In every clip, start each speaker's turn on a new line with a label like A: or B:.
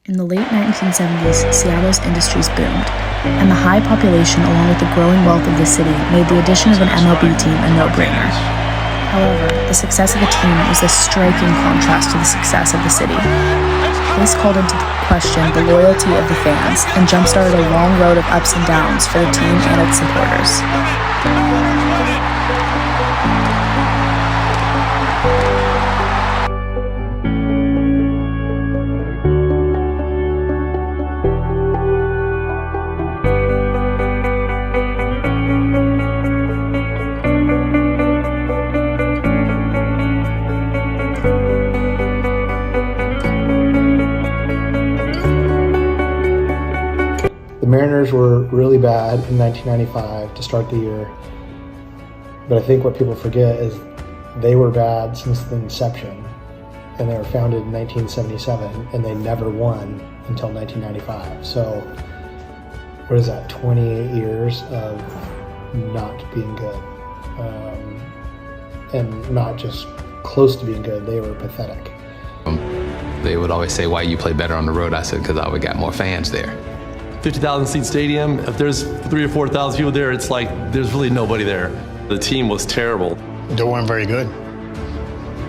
A: In the late 1970s, Seattle's industries boomed, and the high population along with the growing wealth of the city made the addition of an MLB team a no-brainer. However, the success of the team was a striking contrast to the success of the city. This called into question the loyalty of the fans and jump-started a long road of ups and downs for the team and its supporters.
B: The Mariners were really bad in 1995 to start the year, but I think what people forget is they were bad since the inception, and they were founded in 1977, and they never won until 1995. So what is that, 28 years of not being good, and not just close to being good, they were pathetic.
C: They would always say, why you play better on the road? I said, because I would got more fans there.
D: 50,000 seat stadium, if there's 3,000 or 4,000 people there, it's like there's really nobody there. The team was terrible.
E: They weren't very good.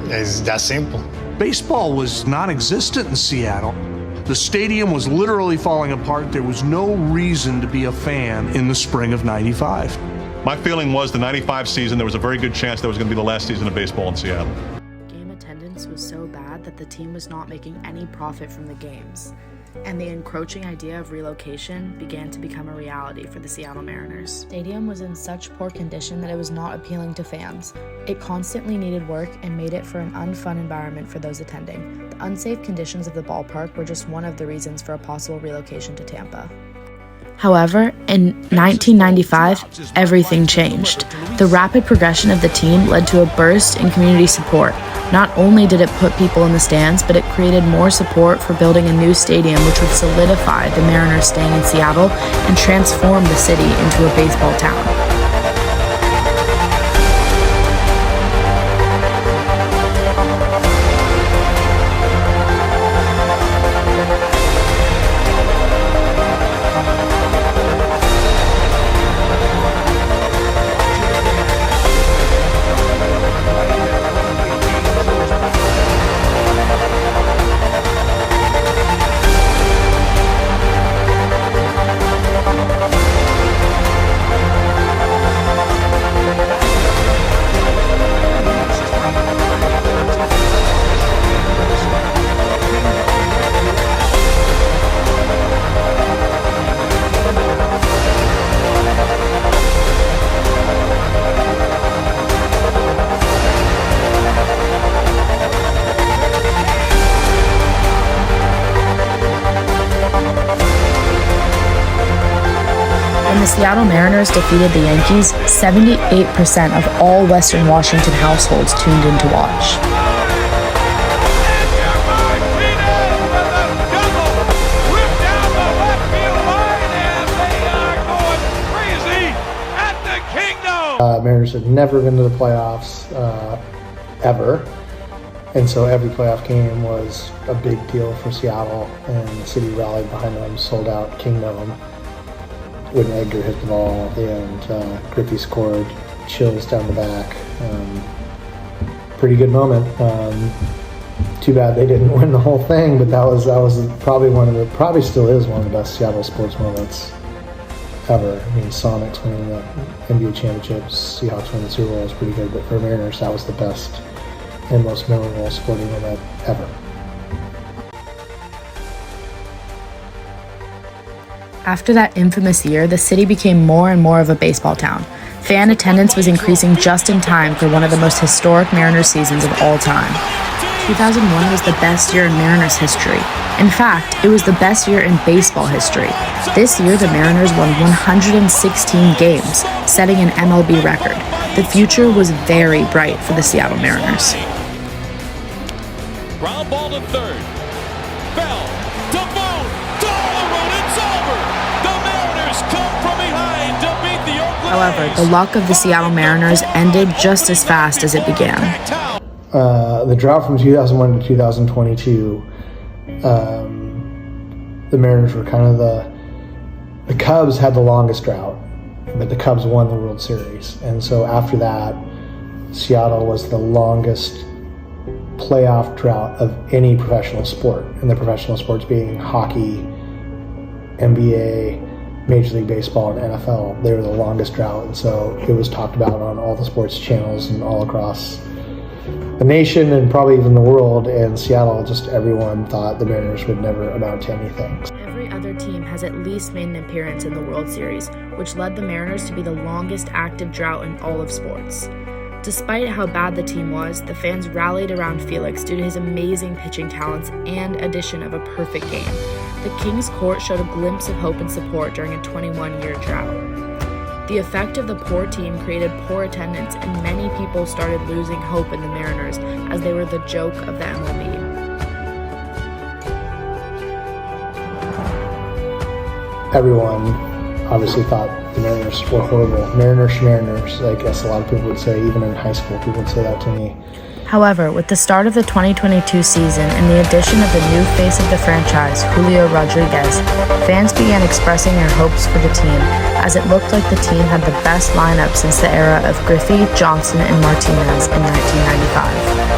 E: It's that simple.
F: Baseball was non-existent in Seattle. The stadium was literally falling apart. There was no reason to be a fan in the spring of '95.
G: My feeling was the '95 season, there was a very good chance that was going to be the last season of baseball in Seattle.
A: Game attendance was so bad that the team was not making any profit from the games, and the encroaching idea of relocation began to become a reality for the Seattle Mariners. The stadium was in such poor condition that it was not appealing to fans. It constantly needed work and made it for an unfun environment for those attending. The unsafe conditions of the ballpark were just one of the reasons for a possible relocation to Tampa. However, in 1995, everything changed. The rapid progression of the team led to a burst in community support. Not only did it put people in the stands, but it created more support for building a new stadium which would solidify the Mariners staying in Seattle and transform the city into a baseball town. When the Seattle Mariners defeated the Yankees, 78% of all Western Washington households tuned in to watch.
B: Mariners had never been to the playoffs ever, and so every playoff game was a big deal for Seattle, and the city rallied behind them, sold out Kingdome. When Edgar hit the ball and Griffey scored, chills down the back. Pretty good moment. Too bad they didn't win the whole thing, but that was probably still is one of the best Seattle sports moments ever. I mean, Sonics winning the NBA championships, Seahawks winning the Super Bowl was pretty good, but for Mariners, that was the best and most memorable sporting event ever.
A: After that infamous year, the city became more and more of a baseball town. Fan attendance was increasing just in time for one of the most historic Mariners seasons of all time. 2001 was the best year in Mariners history. In fact, it was the best year in baseball history. This year, the Mariners won 116 games, setting an MLB record. The future was very bright for the Seattle Mariners.
H: Ground ball to third. Bell to Boone. Dollar, it's over. The Mariners come from behind to beat the Oakland
A: However, the luck of the Seattle Mariners ended just as fast as it began.
B: The drought from 2001 to 2022 the Mariners were kind of the Cubs had the longest drought, but the Cubs won the World Series. And so after that, Seattle was the longest playoff drought of any professional sport, and the professional sports being hockey, NBA, Major League Baseball, and NFL. They were the longest drought, and so it was talked about on all the sports channels and all across the nation and probably even the world. And Seattle, just everyone thought the Mariners would never amount to anything.
A: Every other team has at least made an appearance in the World Series, which led the Mariners to be the longest active drought in all of sports. Despite how bad the team was, the fans rallied around Felix due to his amazing pitching talents and addition of a perfect game. The King's Court showed a glimpse of hope and support during a 21-year drought. The effect of the poor team created poor attendance, and many people started losing hope in the Mariners as they were the joke of the MLB.
B: Everyone obviously thought the Mariners were horrible. Mariners, I guess a lot of people would say. Even in high school, people would say that to me.
A: However, with the start of the 2022 season and the addition of the new face of the franchise, Julio Rodriguez, fans began expressing their hopes for the team, as it looked like the team had the best lineup since the era of Griffey, Johnson, and Martinez in 1995.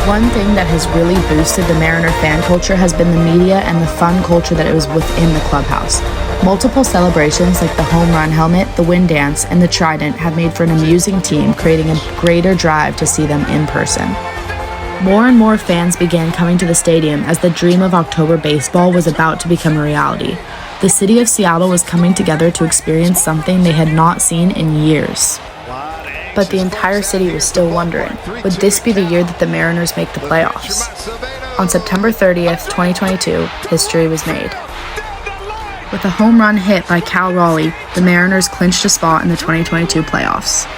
A: One thing that has really boosted the Mariner fan culture has been the media and the fun culture that it was within the clubhouse. Multiple celebrations like the home run helmet, the wind dance, and the trident have made for an amusing team, creating a greater drive to see them in person. More and more fans began coming to the stadium as the dream of October baseball was about to become a reality. The city of Seattle was coming together to experience something they had not seen in years. But the entire city was still wondering, would this be the year that the Mariners make the playoffs? On September 30th, 2022, history was made. With a home run hit by Cal Raleigh, the Mariners clinched a spot in the 2022 playoffs.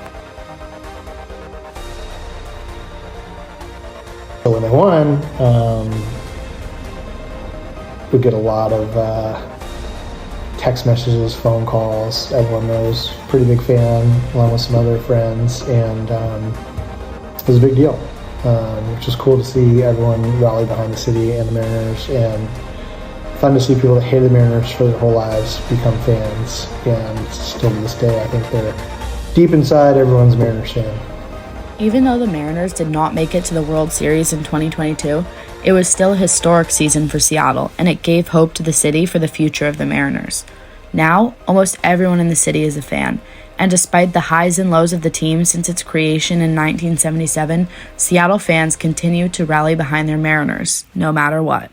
B: So when they won, we get a lot of text messages, phone calls. Everyone knows, pretty big fan, along with some other friends, and it was a big deal, which is cool to see everyone rally behind the city and the Mariners, and fun to see people that hated the Mariners for their whole lives become fans, and still to this day, I think they're deep inside everyone's Mariners fan.
A: Even though the Mariners did not make it to the World Series in 2022, it was still a historic season for Seattle, and it gave hope to the city for the future of the Mariners. Now, almost everyone in the city is a fan, and despite the highs and lows of the team since its creation in 1977, Seattle fans continue to rally behind their Mariners, no matter what.